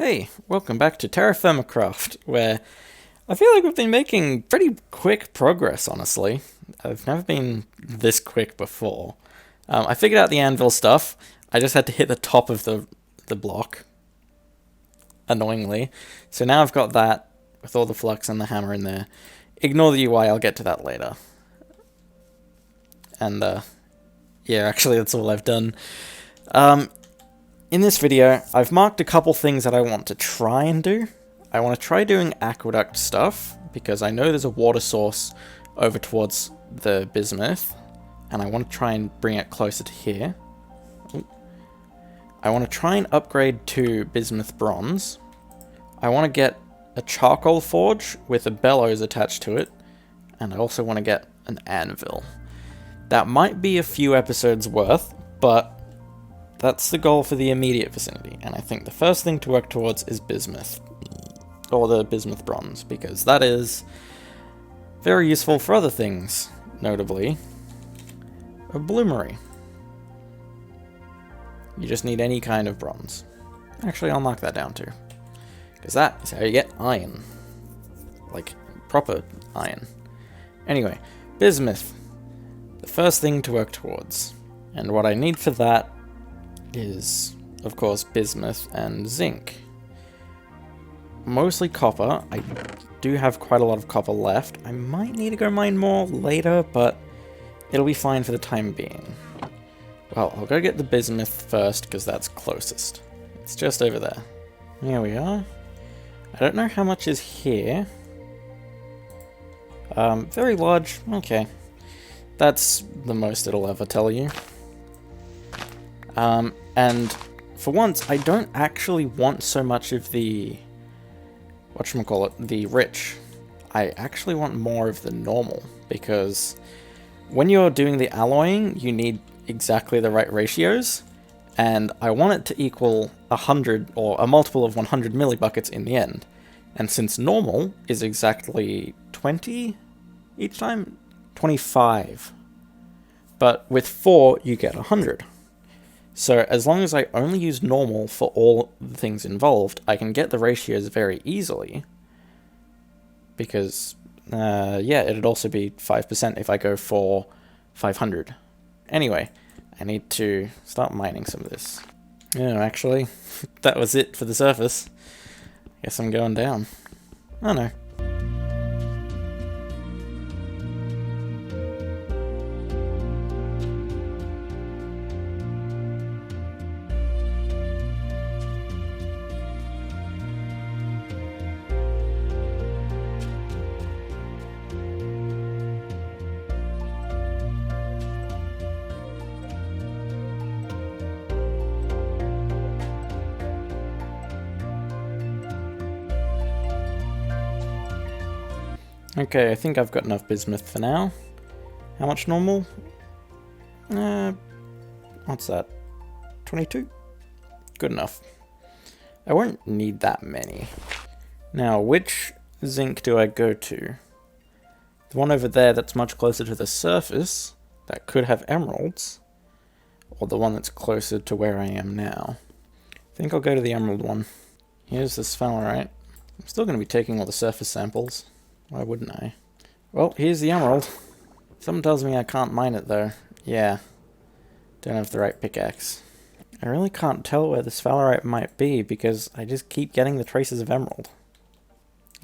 Hey, welcome back to Terra Firmacraft, where I feel like we've been making pretty quick progress, honestly. I've never been this quick before. I figured out the anvil stuff. I just had to hit the top of the block, annoyingly. So now I've got that with all the flux and the hammer in there. Ignore the UI, I'll get to that later. And, yeah, actually that's all I've done. In this video, I've marked a couple things that I want to try and do. I want to try doing aqueduct stuff, because I know there's a water source over towards the bismuth, and I want to try and bring it closer to here. Ooh. I want to try and upgrade to bismuth bronze. I want to get a charcoal forge with a bellows attached to it, and I also want to get an anvil. That might be a few episodes worth, but that's the goal for the immediate vicinity, and I think the first thing to work towards is bismuth, or the bismuth bronze, because that is very useful for other things, notably a bloomery. You just need any kind of bronze. Actually, I'll mark that down too, because that is how you get iron, like proper iron. Anyway, bismuth, the first thing to work towards, and what I need for that is, of course, bismuth and zinc. Mostly copper. I do have quite a lot of copper left. I might need to go mine more later, but it'll be fine for the time being. Well, I'll go get the bismuth first, because that's closest. It's just over there. Here we are. I don't know how much is here. Very large. Okay. That's the most it'll ever tell you. And for once, I don't actually want so much of the, whatchamacallit, the rich. I actually want more of the normal, because when you're doing the alloying, you need exactly the right ratios, and I want it to equal 100, or a multiple of 100 millibuckets in the end. And since normal is exactly 20 each time, 25. But with 4, you get 100. So as long as I only use normal for all the things involved, I can get the ratios very easily. Because, yeah, it'd also be 5% if I go for 500. Anyway, I need to start mining some of this. Oh, actually, that was it for the surface. Guess I'm going down. Oh no. Okay, I think I've got enough bismuth for now. How much normal? What's that? 22? Good enough. I won't need that many. Now, which zinc do I go to? The one over there that's much closer to the surface, that could have emeralds, or the one that's closer to where I am now? I think I'll go to the emerald one. Here's the sphalerite. I'm still going to be taking all the surface samples. Why wouldn't I? Well, here's the emerald. Something tells me I can't mine it, though. Yeah. Don't have the right pickaxe. I really can't tell where the sphalerite might be, because I just keep getting the traces of emerald.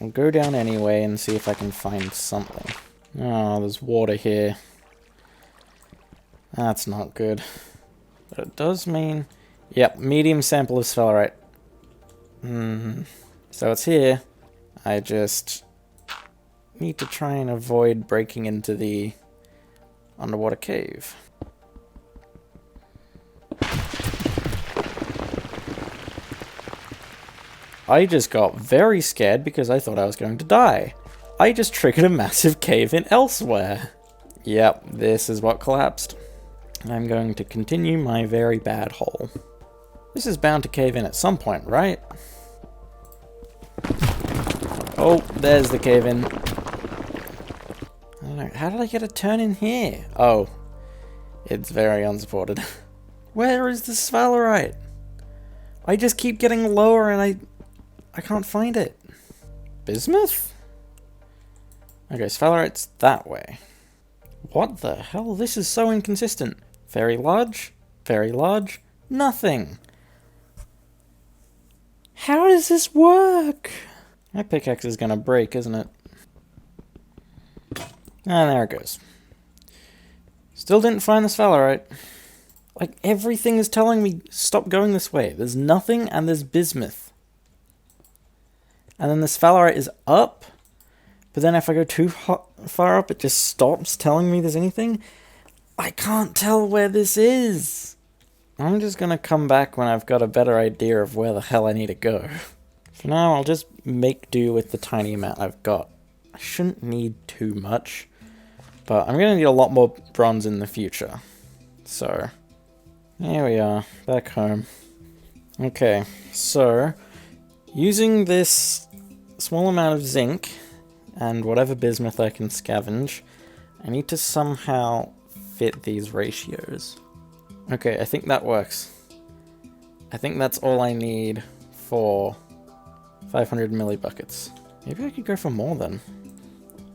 I'll go down anyway and see if I can find something. Oh, there's water here. That's not good. But it does mean... Yep, medium sample of sphalerite. So it's here. I just need to try and avoid breaking into the underwater cave. I just got very scared because I thought I was going to die. I just triggered a massive cave-in elsewhere. Yep, this is what collapsed. I'm going to continue my very bad hole. This is bound to cave in at some point, right? Oh, there's the cave-in. I don't know, how did I get a turn in here? Oh, it's very unsupported. Where is the sphalerite? I just keep getting lower and I can't find it. Bismuth? Okay, sphalerite's that way. What the hell? This is so inconsistent. Very large, nothing. How does this work? My pickaxe is gonna break, isn't it? Ah, there it goes. Still didn't find the sphalerite. Like, everything is telling me, stop going this way. There's nothing, and there's bismuth. And then the sphalerite is up, but then if I go too far up, it just stops telling me there's anything. I can't tell where this is. I'm just gonna come back when I've got a better idea of where the hell I need to go. For now, I'll just make do with the tiny amount I've got. I shouldn't need too much, but I'm gonna need a lot more bronze in the future. So, here we are, back home. Okay, so, using this small amount of zinc, and whatever bismuth I can scavenge, I need to somehow fit these ratios. Okay, I think that works. I think that's all I need for 500 millibuckets. Maybe I could go for more then.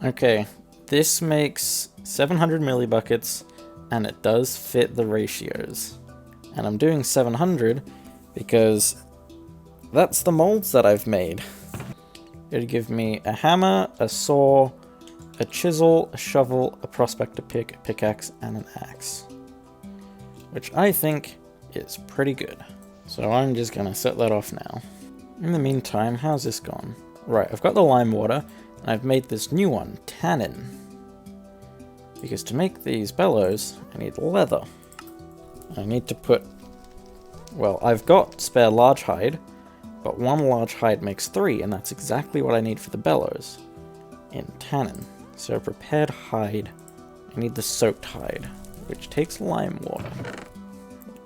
Okay, this makes 700 millibuckets, and it does fit the ratios. And I'm doing 700 because that's the molds that I've made. It'd give me a hammer, a saw, a chisel, a shovel, a prospector pick, a pickaxe, and an axe. Which I think is pretty good. So I'm just gonna set that off now. In the meantime, how's this gone? Right, I've got the lime water, and I've made this new one, tannin. Because to make these bellows, I need leather. I need to put... Well, I've got spare large hide, but one large hide makes 3, and that's exactly what I need for the bellows. In tannin. So prepared hide. I need the soaked hide, which takes lime water.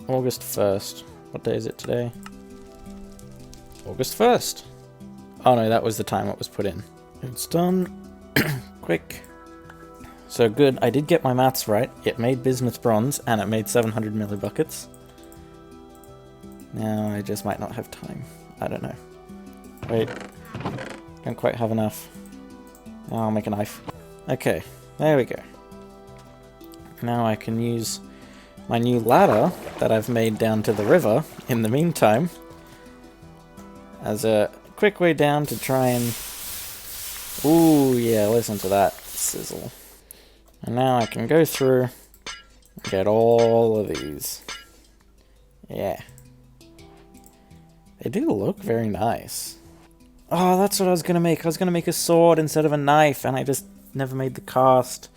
August 1st. What day is it today? August 1st. Oh no, that was the time it was put in. It's done. Quick. So good, I did get my maths right. It made bismuth bronze, and it made 700 millibuckets. Now I just might not have time. I don't know. Wait. Don't quite have enough. Oh, I'll make a knife. Okay, there we go. Now I can use my new ladder that I've made down to the river in the meantime as a quick way down to try and... Ooh, yeah, listen to that sizzle. And now I can go through and get all of these. Yeah. They do look very nice. Oh, that's what I was gonna make. I was gonna make a sword instead of a knife, and I just never made the cast.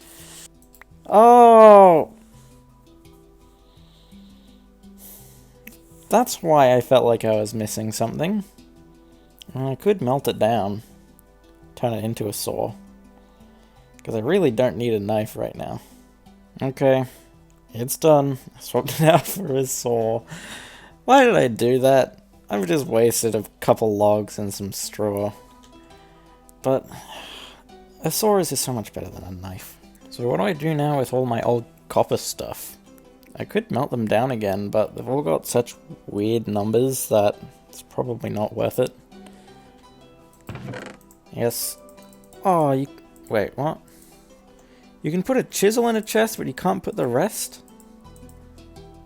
Oh! That's why I felt like I was missing something. And I could melt it down. Turn it into a saw. Because I really don't need a knife right now. Okay. It's done. I swapped it out for a saw. Why did I do that? I've just wasted a couple logs and some straw. But a saw is just so much better than a knife. So what do I do now with all my old copper stuff? I could melt them down again, but they've all got such weird numbers that it's probably not worth it. Yes. Oh, you... Wait, what? You can put a chisel in a chest, but you can't put the rest?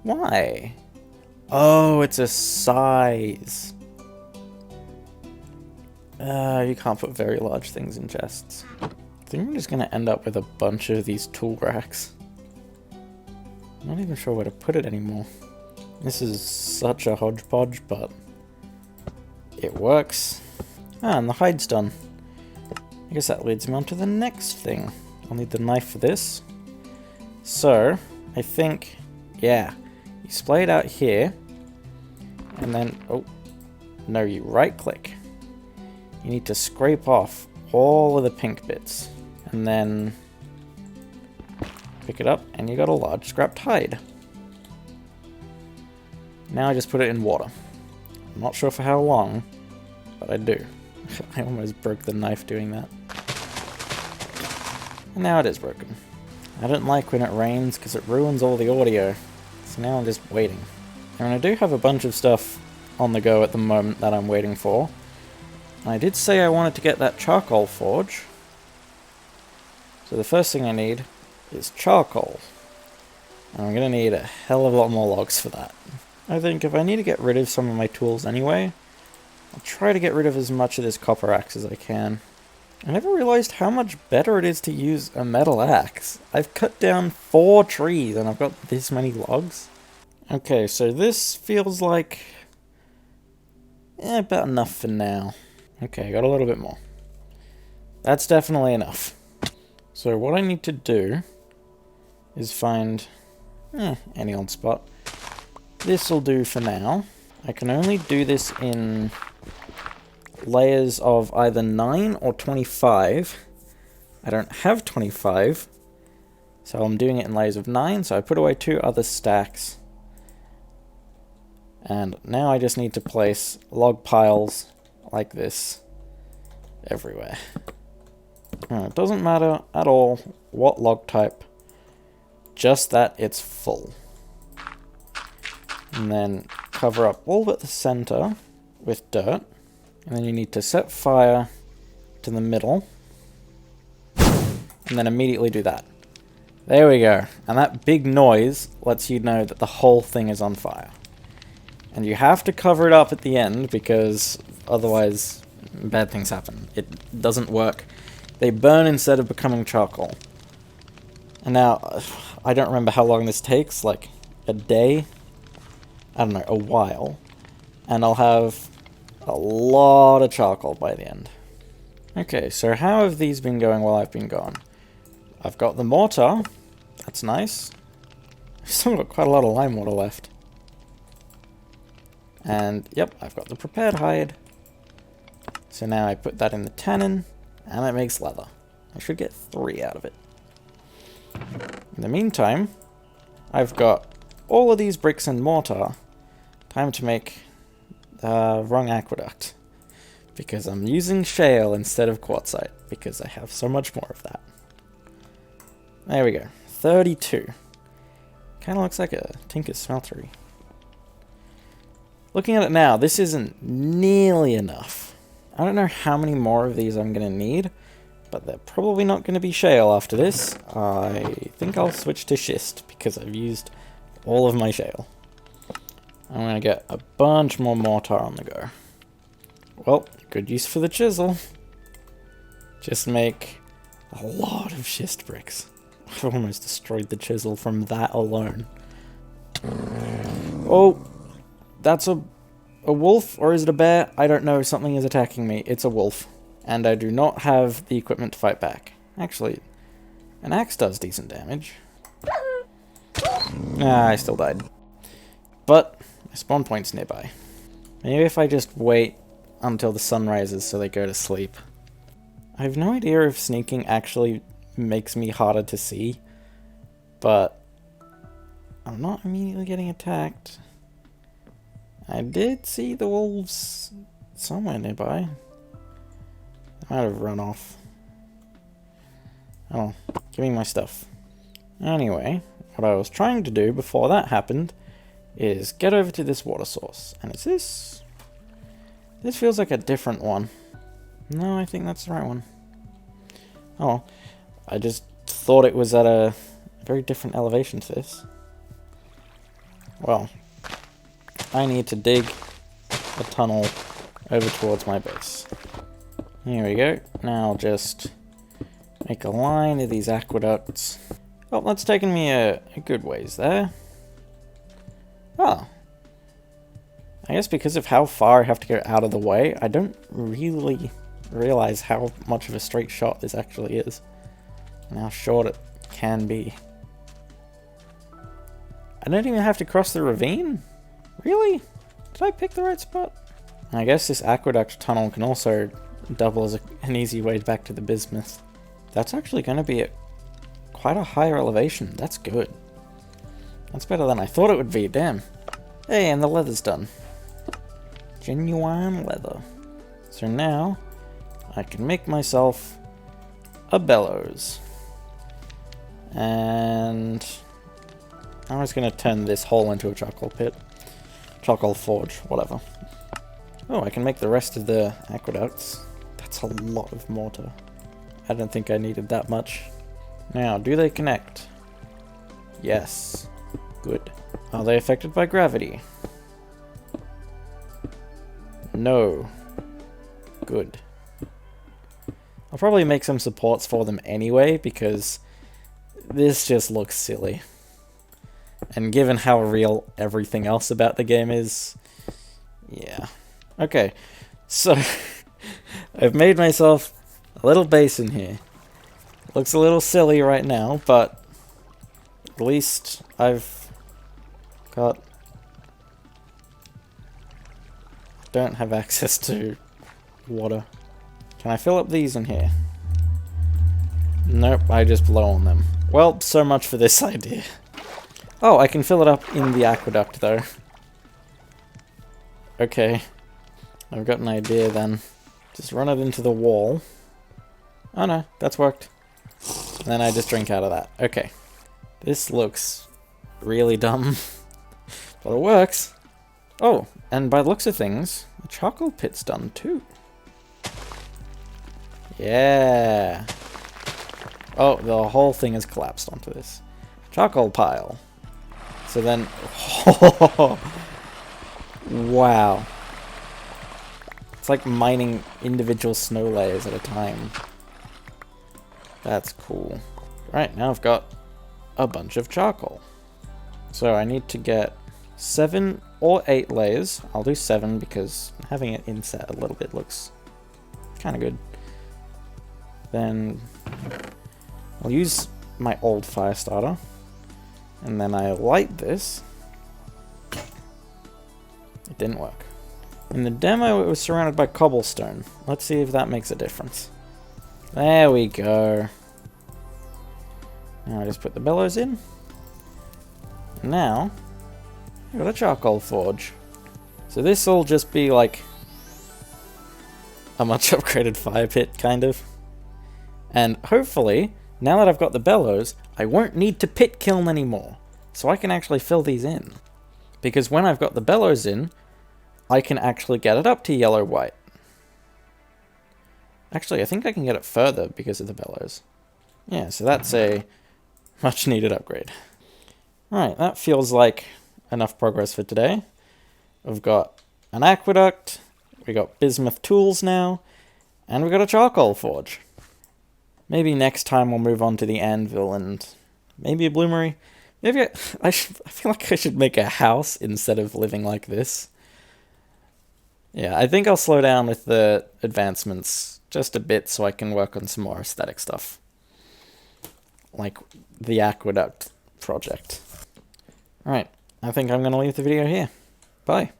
Why? Oh, it's a size. You can't put very large things in chests. I think I'm just going to end up with a bunch of these tool racks. I'm not even sure where to put it anymore. This is such a hodgepodge, but it works. Ah, and the hide's done. I guess that leads me on to the next thing. I'll need the knife for this. So, I think, yeah, you splay it out here, and then, oh, no, you right-click. You need to scrape off all of the pink bits, and then pick it up, and you got a large scrapped hide. Now I just put it in water. I'm not sure for how long, but I do. I almost broke the knife doing that. And now it is broken. I don't like when it rains because it ruins all the audio. So now I'm just waiting. And I do have a bunch of stuff on the go at the moment that I'm waiting for. I did say I wanted to get that charcoal forge. So the first thing I need is charcoal. And I'm going to need a hell of a lot more logs for that. I think if I need to get rid of some of my tools anyway, I'll try to get rid of as much of this copper axe as I can. I never realized how much better it is to use a metal axe. I've cut down 4 trees and I've got this many logs. Okay, so this feels like... about enough for now. Okay, got a little bit more. That's definitely enough. So what I need to do is find any old spot. This'll do for now. I can only do this in layers of either 9 or 25. I don't have 25, so I'm doing it in layers of 9, so I put away 2 other stacks. And now I just need to place log piles like this everywhere. It doesn't matter at all what log type, just that it's full. And then cover up all but the center with dirt. And then you need to set fire to the middle. And then immediately do that. There we go. And that big noise lets you know that the whole thing is on fire. And you have to cover it up at the end because otherwise bad things happen. It doesn't work. They burn instead of becoming charcoal. And now, I don't remember how long this takes, like a day? I don't know, a while. And I'll have a lot of charcoal by the end. Okay, so how have these been going while I've been gone? I've got the mortar. That's nice. I've still got quite a lot of lime water left. And, yep, I've got the prepared hide. So now I put that in the tannin, and it makes leather. I should get 3 out of it. In the meantime, I've got all of these bricks and mortar. Time to make the wrong aqueduct. Because I'm using shale instead of quartzite, because I have so much more of that. There we go. 32. Kind of looks like a Tinker's smeltery. Looking at it now, this isn't nearly enough. I don't know how many more of these I'm going to need, but they're probably not going to be shale after this. I think I'll switch to schist, because I've used all of my shale. I'm going to get a bunch more mortar on the go. Well, good use for the chisel. Just make a lot of schist bricks. I've almost destroyed the chisel from that alone. Oh, that's a wolf, or is it a bear? I don't know, something is attacking me. It's a wolf. And I do not have the equipment to fight back. Actually, an axe does decent damage. Ah, I still died. But my spawn point's nearby. Maybe if I just wait until the sun rises so they go to sleep. I have no idea if sneaking actually makes me harder to see, but I'm not immediately getting attacked. I did see the wolves somewhere nearby. They might have run off. Oh, give me my stuff. Anyway, what I was trying to do before that happened is get over to this water source. And it's this. This feels like a different one. No, I think that's the right one. Oh, I just thought it was at a very different elevation to this. Well, I need to dig a tunnel over towards my base. Here we go. Now I'll just make a line of these aqueducts. Oh, that's taken me a good ways there. Oh. I guess because of how far I have to go out of the way, I don't really realize how much of a straight shot this actually is. And how short it can be. I don't even have to cross the ravine? Really? Did I pick the right spot? I guess this aqueduct tunnel can also double as an easy way back to the bismuth. That's actually going to be at quite a higher elevation. That's good. That's better than I thought it would be, damn. Hey, and the leather's done. Genuine leather. So now, I can make myself a bellows. And I'm just going to turn this hole into a charcoal pit. Charcoal forge, whatever. Oh, I can make the rest of the aqueducts. That's a lot of mortar. I don't think I needed that much. Now, do they connect? Yes. Good. Are they affected by gravity? No. Good. I'll probably make some supports for them anyway, because this just looks silly. And given how real everything else about the game is, yeah. Okay, so I've made myself a little basin here. Looks a little silly right now, but at least I've got... don't have access to water. Can I fill up these in here? Nope, I just blow on them. Well, so much for this idea. Oh, I can fill it up in the aqueduct, though. Okay. I've got an idea, then. Just run it into the wall. Oh no, that's worked. And then I just drink out of that. Okay. This looks really dumb. But it works. Oh, and by the looks of things, the charcoal pit's done too. Yeah. Oh, the whole thing has collapsed onto this charcoal pile. So then... wow. It's like mining individual snow layers at a time. That's cool. Right, now I've got a bunch of charcoal. So I need to get 7 or 8 layers. I'll do 7 because having it inset a little bit looks kind of good. Then I'll use my old fire starter. And then I light this. It didn't work. In the demo, it was surrounded by cobblestone. Let's see if that makes a difference. There we go. Now I just put the bellows in. Now, I've got a charcoal forge. So this will just be like a much upgraded fire pit, kind of. And hopefully, now that I've got the bellows, I won't need to pit kiln anymore. So I can actually fill these in. Because when I've got the bellows in, I can actually get it up to yellow-white. Actually, I think I can get it further because of the bellows. Yeah, so that's a much-needed upgrade. Alright, that feels like enough progress for today. We've got an aqueduct, we got bismuth tools now, and we've got a charcoal forge. Maybe next time we'll move on to the anvil and maybe a bloomery. Maybe I feel like I should make a house instead of living like this. Yeah, I think I'll slow down with the advancements just a bit so I can work on some more aesthetic stuff. Like the aqueduct project. Alright, I think I'm going to leave the video here. Bye.